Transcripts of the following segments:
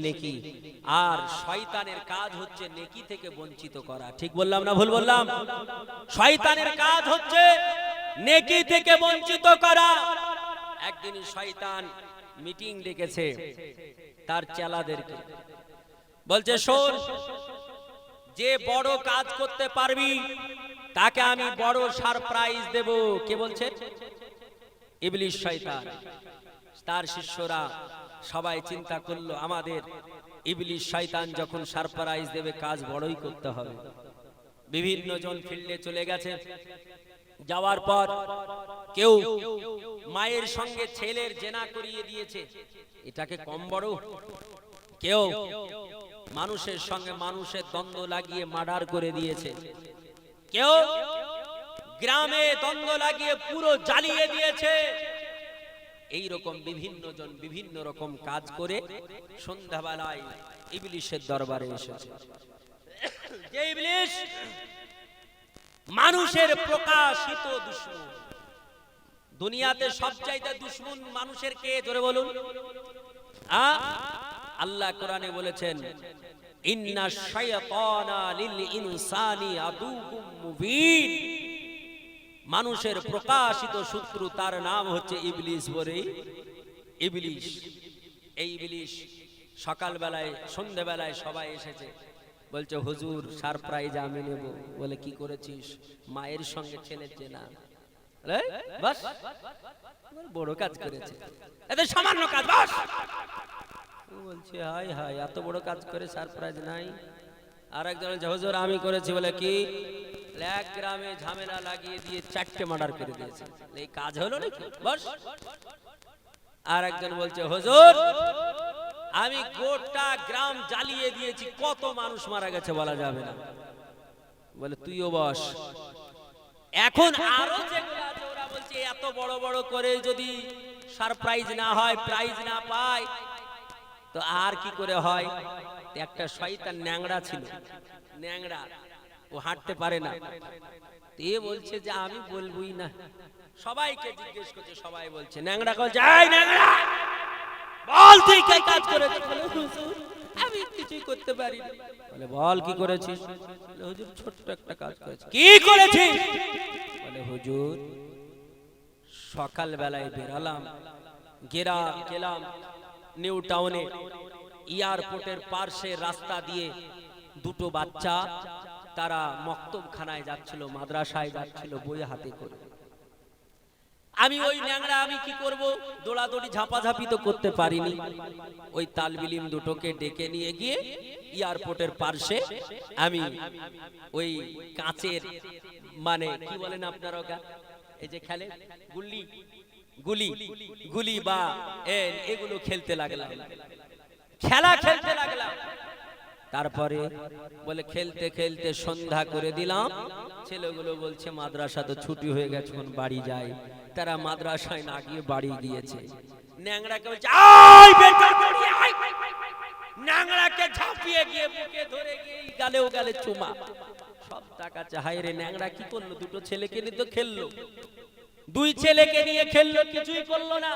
নেকি, আর শয়তানের কাজ হচ্ছে নেকি থেকে বঞ্চিত করা। ঠিক বললাম না ভুল বললাম? শয়তানের কাজ হচ্ছে নেকি থেকে বঞ্চিত করা। একদিন শয়তান মিটিং ডেকেছে তার চেলাদেরকে, বলছে শোন, যে বড় কাজ করতে পারবি তাকে আমি বড় সারপ্রাইজ দেব। কে বলছে? ইবলিস শয়তান। তার শিষ্যরা সবাই চিন্তা করলো, আমাদের ইবলিস শয়তান যখন সারপ্রাইজ দেবে কাজ বড়ই করতে হবে। বিভিন্ন জন ফিল্ডে চলে গেছে। যাওয়ার পর কেউ মায়ের সঙ্গে ছেলের জেনা করিয়ে দিয়েছে, এটাকে কম বড়? কেউ মানুষের সঙ্গে মানুষের দ্বন্দ্ব লাগিয়ে মার্ডার করে দিয়েছে, কেউ গ্রামে দ্বন্দ্ব লাগিয়ে পুরো জ্বালিয়ে দিয়েছে। এই রকম বিভিন্ন জন বিভিন্ন রকম কাজ করে সন্ধ্যাবেলায় ইবলিসের দরবারে এসেছে। যে ইবলিস মানুষের প্রকাশিত দুশমন, দুনিয়াতে সবচাইতে দুশমন মানুষের কে? জোরে বলুন। আল্লাহ কোরআনে বলেছেন, ইন্নাশ শায়াতানা লিল ইনসানি আদুউম মুবিন। মানুষের প্রকাশিত শত্রু, তার নাম হচ্ছে ইবলিস। বলে ইবলিস। এই ইবলিস সকালবেলায় সন্ধ্যাবেলায় সবাই এসেছে, বলছে হুজুর সারপ্রাইজ আমি নেব। বলে কি করেছিস? মায়ের সঙ্গে ছেলের জেনা। বাস, বড় কাজ করেছে, এত সামান্য কাজ বাস। বলছে হাই হাই, এত বড় কাজ করে সারপ্রাইজ নাই। আর একজন বলছে হুজুর আমি করেছি। বলে কি? এক গ্রামে ঝামেলা লাগিয়ে দিয়ে 4টে মার্ডার করে দিয়েছে। এই কাজ হলো নাকি? বাস। আর একজন বলছে হুজুর আমি গোটা গ্রাম জ্বালিয়ে দিয়েছি, কত মানুষ মারা গেছে বলা যাবে না। বলে তুইও বস। এখন আরো যেগুলো আছে ওরা বলছে এত বড় বড় করে যদি সারপ্রাইজ না হয়, প্রাইজ না পায়, তো আর কি করে হয়? একটা শয়তান ন্যাংড়া ছিল, ন্যাংড়া, ও হাঁটতে পারে না। এ বলছে যে আমি বলবই না। সবাইকে জিজ্ঞেস করছে, সবাই বলছে ন্যাংড়া বলছে এই ন্যাংড়া বল তুই কি কাজ করেছিস? বলে হুজুর আমি কিছুই করতে পারি না। বলে বল কি করেছিস? বলে হুজুর ছোট্ট একটা কাজ করেছি। কি করেছিস? বলে হুজুর সকাল বেলায় বেরালাম, গেলাম নিউ টাউনে, এয়ারপোর্টের পাশে রাস্তা দিয়ে দুটো বাচ্চা তারা মক্তবখানায় যাচ্ছিল, মাদ্রাসায় যাচ্ছিল বই হাতে করে। আমি ওই ন্যাংড়া আমি কি করব? দৌড়াদৌড়ি ঝাপাঝাপি তো করতে পারিনি। ওই তালবিলিম দুটোকে ডেকে নিয়ে গিয়ে এয়ারপোর্টের পাশে আমি ওই কাঁচের, মানে কি বলেন আপনারা, এই যে খেলে গুলি গুলি গুলি বা এগুলো খেলতে লাগলাম, খেলা খেলতে লাগলাম। তারপরে বলে খেলতে খেলতে সন্ধ্যা করে দিলাম। ছেলেগুলো বলছে মাদ্রাসা তো ছুটি হয়ে গেছে, এখন বাড়ি যায়। তারা মাদ্রাসায় না গিয়ে বাড়ি গিয়েছে। ন্যাংড়াকে বলছে আয় বেটা দৌড়িয়ে আয়। ন্যাংড়াকে ঝাঁপিয়ে গিয়ে বুকে ধরে গিয়ে গালে ও গালে চুমা। সব তাকাচ্ছে, হায় রে ন্যাংড়া কি করলো? দুটো ছেলেকে নিয়ে তো খেললো, দুই ছেলেকে নিয়ে খেললো, কিছুই করলো না।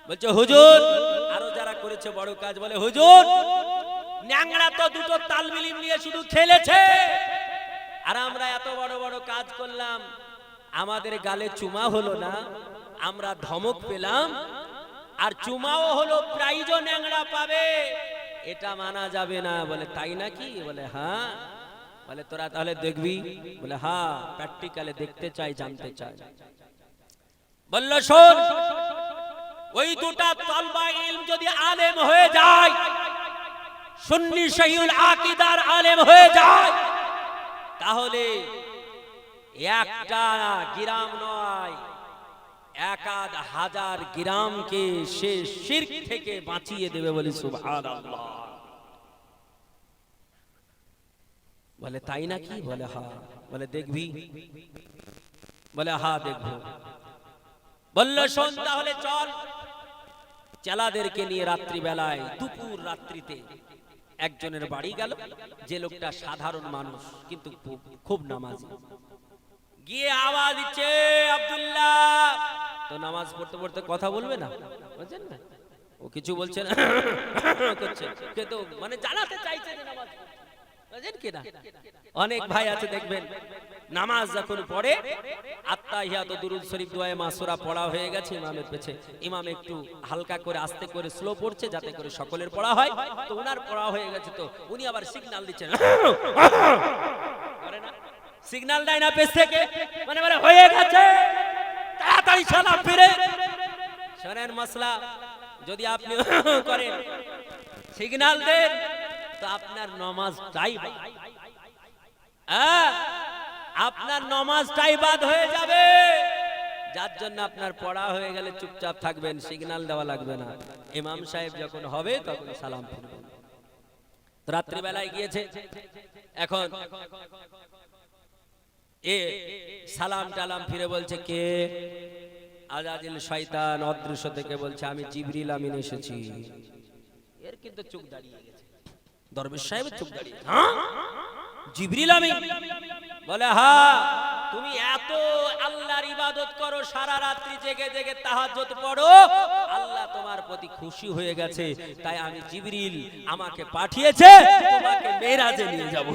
বলছে হুজুর আরো যারা করেছে বড় কাজ, বলে হুজুর ন্যাংড়া তো দুটো তালবিলিম নিয়ে শুধু খেলেছে, আর আমরা এত বড় বড় কাজ করলাম, আমাদের গালে চুমা হলো না, আমরা ধমক পেলাম, আর চুমাও হলো, প্রাইজও ন্যাংড়া পাবে, এটা মানা যাবে না। বলে তাই নাকি? বলে হ্যাঁ। বলে তোরা তাহলে দেখবি? বলে হ্যাঁ, প্র্যাকটিক্যালে দেখতে চাই, জানতে চাই। বলল শোন, ওই দুটা তালবা ইলম যদি আলেম হয়ে যায়, সুন্নি শহীদুল আকীদার আলেম হয়ে যায়, তাহলে একটা গ্রাম নয়, 1000 গ্রামকে সে শিরক থেকে বাঁচিয়ে দেবে। বলি সুবহানাল্লাহ। বলে তাই নাকি? বলে হ্যাঁ। বলে দেখবি? বলে হ্যাঁ দেখবো। বলল শোন তাহলে চল। চেলাদেরকে নিয়ে রাত্রি বেলায়, দুপুর রাত্রিতে একজনের বাড়ি গেল, যে লোকটা সাধারণ মানুষ কিন্তু খুব নামাজি। গিয়ে আওয়াজ দিচ্ছে আব্দুল্লাহ। তো নামাজ পড়তে পড়তে কথা বলবে না, বুঝছেন না? ও কিছু বলছে না করছে, কিন্তু মানে জানাতে চাইছে যে নামাজ পড়ছে। বুঝলেন কি না? অনেক ভাই আছে দেখবেন নামাজ যখন পড়ে আত্তাহিয়াত দুরুদ শরীফ দোয়া মাসুরা পড়া হয়ে গেছে ইমামের পেছে, ইমাম একটু হালকা করে আস্তে করে স্লো পড়ছে যাতে করে সকলের পড়া হয়, তো উনার পড়া হয়ে গেছে, তো উনি আবার সিগন্যাল দিচ্ছেন করে না, সিগন্যাল দেয় না পেছ থেকে, মানে মানে হয়ে গেছে তাড়াতাড়ি সালাম ফিরে। শোনেন মাসলা, যদি আপনি করেন সিগন্যাল দেন তো আপনার নামাজটাই আপনার নামাজটাই বাদ হয়ে যাবে, যার জন্য আপনার পড়া হয়ে গেলে চুপচাপ থাকবেন, সিগন্যাল দেওয়া লাগবে না। ইমাম সাহেব যখন হবে তখন সালাম ফিরবেন। রাত্রি বেলায় গিয়েছে, এখন এ সালাম টালাম ফিরে বলছে কে? আজাজিল শয়তান অদৃশ্য থেকে বলছে আমি জিবরিল আমিন এসেছি। এর কিন্তু চোখ দাঁড়িয়ে গেছে, দরবেশ সাহেবের চোখ দাঁড়িয়ে, হ্যাঁ জিবরিল আমিন? বলে হ্যাঁ, তুমি এত আল্লাহর ইবাদত করো, সারা রাত্রি জেগে জেগে তাহাজ্জুদ পড়ো, আল্লাহ তোমার প্রতি খুশি হয়ে গেছে, তাই আমি জিবরিল আমাকে পাঠিয়েছে তোমাকে মেরাজে নিয়ে যাব।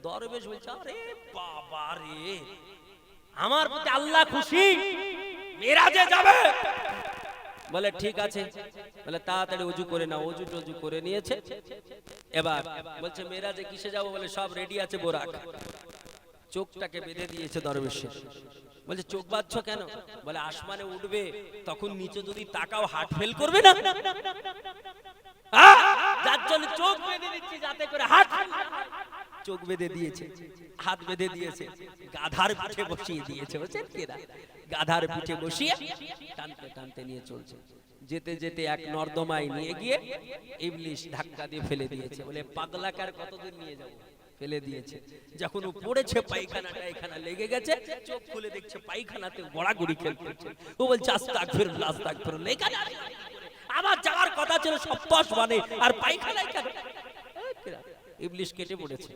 দরবেশ বলছে আরে বাবা রে, আমার প্রতি আল্লাহ খুশি, মেরাজে যাবে? বলে ঠিক আছে, বলে তাড়াতাড়ি ওযু করে নাও। ওযু টযু করে নিয়েছে, এবার বলছে মেরাজে কিসে যাব? বলে সব রেডি আছে, বোরাক। চোখটাকে বেঁধে দিয়েছে দরবেশের। বলছে চোখ বাঁধছো কেন? বলে আসমানে উঠবে, তখন নিচে যদি তাকাও হার্ট ফেল করবে না, যার জন্য চোখ বেঁধে দিচ্ছি যাতে করে হার্ট। চোখ বেঁধে দিয়েছে, হাত বেঁধে দিয়েছে, গাধার পিঠে বসিয়ে দিয়েছে। বুঝছেন কি না? গাধার পিঠে বসিয়ে টানতে টানতে নিয়ে চলছে। যেতে যেতে এক নর্দমায় নিয়ে গিয়ে ইবলিশ ধাক্কা দিয়ে ফেলে দিয়েছে। বলে পাগলাকার কতদূর নিয়ে যাব? ফেলে দিয়েছে। যখন ও পড়েছে পায়খানাটা এখানে লেগে গেছে, চোখ খুলে দেখছে পায়খানাতে গড়াগড়ি খেলছে। ও বলছে আস্তাগফিরুল্লাহ আস্তাগফিরুল্লাহ, এখানে আমার যাওয়ার কথা ছিল সপ্তশ মানে, আর পায়খানায় কেন? ইবলিশ কেটে পড়েছে।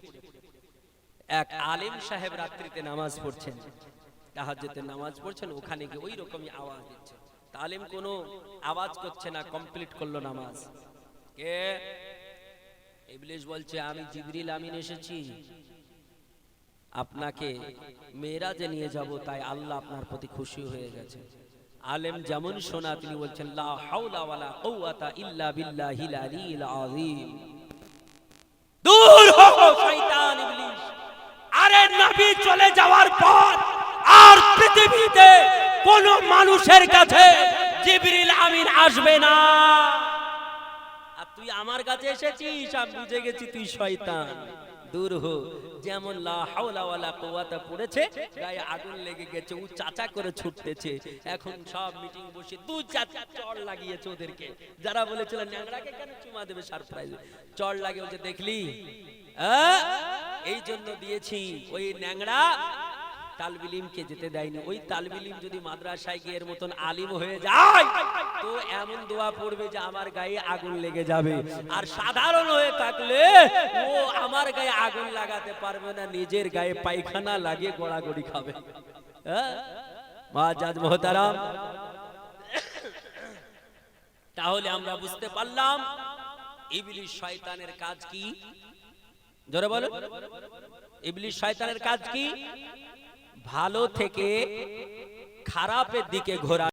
এক আলেম সাহেব রাত্রিতে নামাজ পড়ছেন, তাহাজ্জুদের নামাজ পড়ছেন, ওখানে গিয়ে ওই রকমই আওয়াজ দিচ্ছে। আলেম কোনো আওয়াজ করছে না, কমপ্লিট করলো নামাজ। কে? ইবলিশ বলছে আমি জিবরিল আমিন এসেছি, আপনাকে মেরাজে নিয়ে যাব, তাই আল্লাহ আপনার প্রতি খুশি হয়ে গেছে। আলেম যেমন শোনা তিনি বলছেন লা হাওলা ওয়ালা কুওয়াতা ইল্লা বিল্লাহিল আলিয়্যিল আযীম। দূর হও শয়তান ইবলিশ। আরে নবী চলে যাওয়ার পর আর পৃথিবীতে কোন মানুষের কাছে জিবরিল আমিন আসবে না, আর তুই আমার কাছে এসেছিস, আমি বুঝে গেছি তুই শয়তান। দূর হো। যেমন লা হাওলা ওয়ালা কুওয়াতা পড়েছে, গায়ে আগুন লেগে গেছে, ও চাচা করে ছুটতেছে। এখন সব মিটিং বসে দু চাচা চড় লাগিয়েছে ওদেরকে, যারা বলেছিল ন্যাংড়াকে কেন চুমা দেবে সারপ্রাইজ, চড় লাগিয়ে বলছে দেখলি এই জন্য দিয়েছি। ওই ন্যাংড়া তালবিলিমকে যেতে দেয়নি। ওই তালবিলিম যদি মাদ্রাসায় গিয়ে এর মতন আলিম হয়ে যায় তো এমন দোয়া পড়বে যে আমার গায়ে আগুন লেগে যাবে, আর সাধারণ হয়ে থাকলে ও আমার গায়ে আগুন লাগাতে পারবে না, নিজের গায়ে পায়খানা লাগিয়ে গোড়াগড়ি খাবে। মুআজ্জাজ মুহতারাম, তাহলে আমরা বুঝতে পারলাম ইবলিশ শয়তানের কাজ কি? জোরে বলো, ইবলিশ শয়তানের কাজ কি? ভালো থেকে খারাপের দিকে ঘোরা।